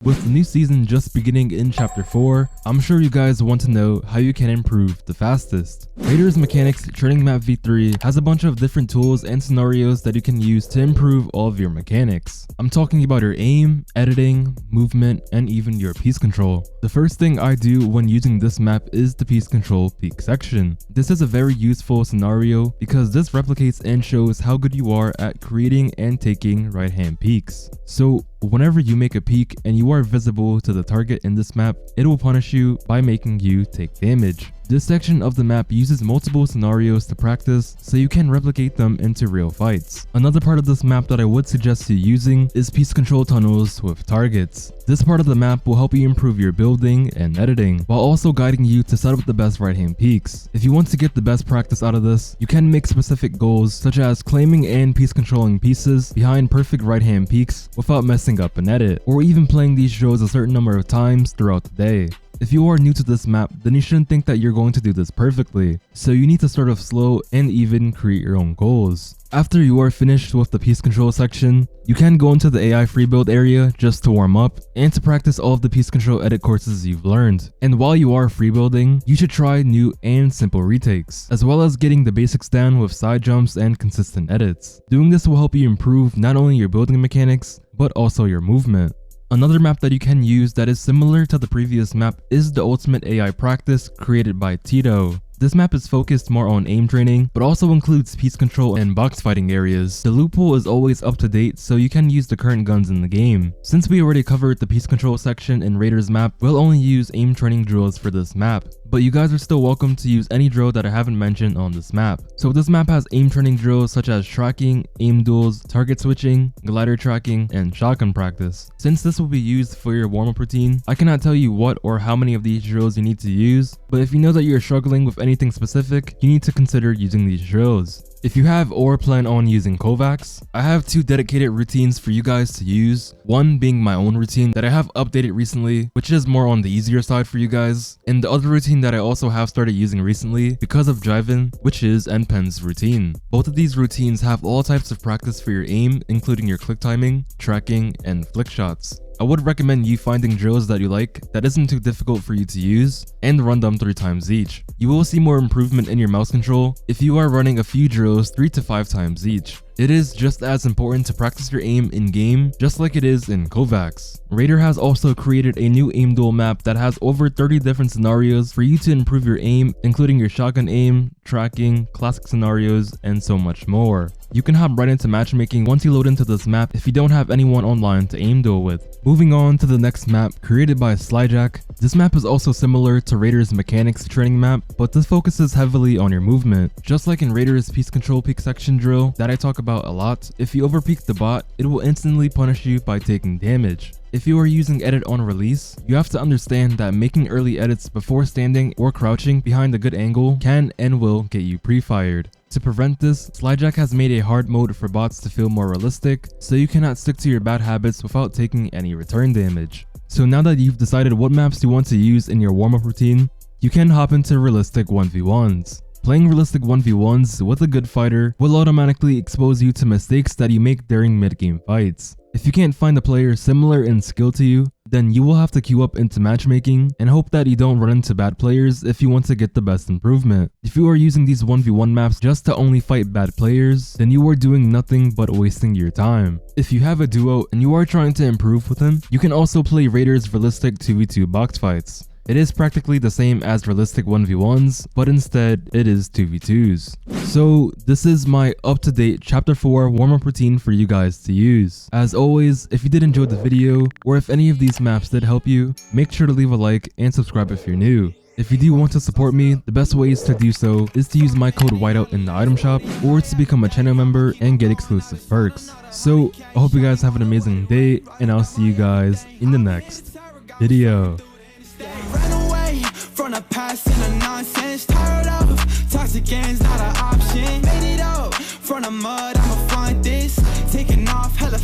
With the new season just beginning in Chapter 4, I'm sure you guys want to know how you can improve the fastest. Raiders Mechanics Training Map V3 has a bunch of different tools and scenarios that you can use to improve all of your mechanics. I'm talking about your aim, editing, movement, and even your piece control. The first thing I do when using this map is the piece control peak section. This is a very useful scenario because this replicates and shows how good you are at creating and taking right hand peaks. So whenever you make a peak and you are visible to the target in this map, it will punish you by making you take damage. This section of the map uses multiple scenarios to practice so you can replicate them into real fights. Another part of this map that I would suggest you using is piece control tunnels with targets. This part of the map will help you improve your building and editing, while also guiding you to set up the best right hand peaks. If you want to get the best practice out of this, you can make specific goals such as claiming and piece controlling pieces behind perfect right hand peaks without messing up an edit, or even playing these drills a certain number of times throughout the day. If you are new to this map, then you shouldn't think that you're going to do this perfectly, so you need to start off slow and even create your own goals. After you are finished with the piece control section, you can go into the AI free build area just to warm up and to practice all of the piece control edit courses you've learned. And while you are free building, you should try new and simple retakes, as well as getting the basics down with side jumps and consistent edits. Doing this will help you improve not only your building mechanics, but also your movement. Another map that you can use that is similar to the previous map is the Ultimate AI Practice created by Tito. This map is focused more on aim training, but also includes piece control and box fighting areas. The loot pool is always up to date, so you can use the current guns in the game. Since we already covered the piece control section in Raiders map, we'll only use aim training drills for this map. But you guys are still welcome to use any drill that I haven't mentioned on this map. So this map has aim training drills such as tracking, aim duels, target switching, glider tracking, and shotgun practice. Since this will be used for your warm-up routine, I cannot tell you what or how many of these drills you need to use, but if you know that you're struggling with anything specific, you need to consider using these drills. If you have or plan on using KovaaKs, I have two dedicated routines for you guys to use. One being my own routine that I have updated recently, which is more on the easier side for you guys. And the other routine that I also have started using recently because of driving, which is Npen's routine. Both of these routines have all types of practice for your aim, including your click timing, tracking, and flick shots. I would recommend you finding drills that you like that isn't too difficult for you to use and run them 3 times each. You will see more improvement in your mouse control if you are running a few drills 3 to 5 times each. It is just as important to practice your aim in game just like it is in KovaaKs. Raider has also created a new Aim Duel map that has over 30 different scenarios for you to improve your aim, including your shotgun aim, tracking, classic scenarios, and so much more. You can hop right into matchmaking once you load into this map if you don't have anyone online to aim duel with. Moving on to the next map created by Slyjack. This map is also similar to Raiders Mechanics Training map, but this focuses heavily on your movement. Just like in Raiders piece control peak section drill that I talk about a lot, if you overpeak the bot, it will instantly punish you by taking damage. If you are using edit on release, you have to understand that making early edits before standing or crouching behind a good angle can and will get you pre-fired. To prevent this, Slyjack has made a hard mode for bots to feel more realistic, so you cannot stick to your bad habits without taking any return damage. So now that you've decided what maps you want to use in your warm-up routine, you can hop into realistic 1v1s. Playing realistic 1v1s with a good fighter will automatically expose you to mistakes that you make during mid-game fights. If you can't find a player similar in skill to you, then you will have to queue up into matchmaking and hope that you don't run into bad players if you want to get the best improvement. If you are using these 1v1 maps just to only fight bad players, then you are doing nothing but wasting your time. If you have a duo and you are trying to improve with him, you can also play Raiders realistic 2v2 box fights. It is practically the same as realistic 1v1s, but instead it is 2v2s. So this is my up-to-date chapter 4 warm-up routine for you guys to use. As always, if you did enjoy the video, or if any of these maps did help you, make sure to leave a like and subscribe if you're new. If you do want to support me, the best ways to do so is to use my code Witeout in the item shop, or to become a channel member and get exclusive perks. So I hope you guys have an amazing day, and I'll see you guys in the next video. From the past and the nonsense, tired of toxic games, not an option. Made it up from the mud, I'ma find this, taking off hella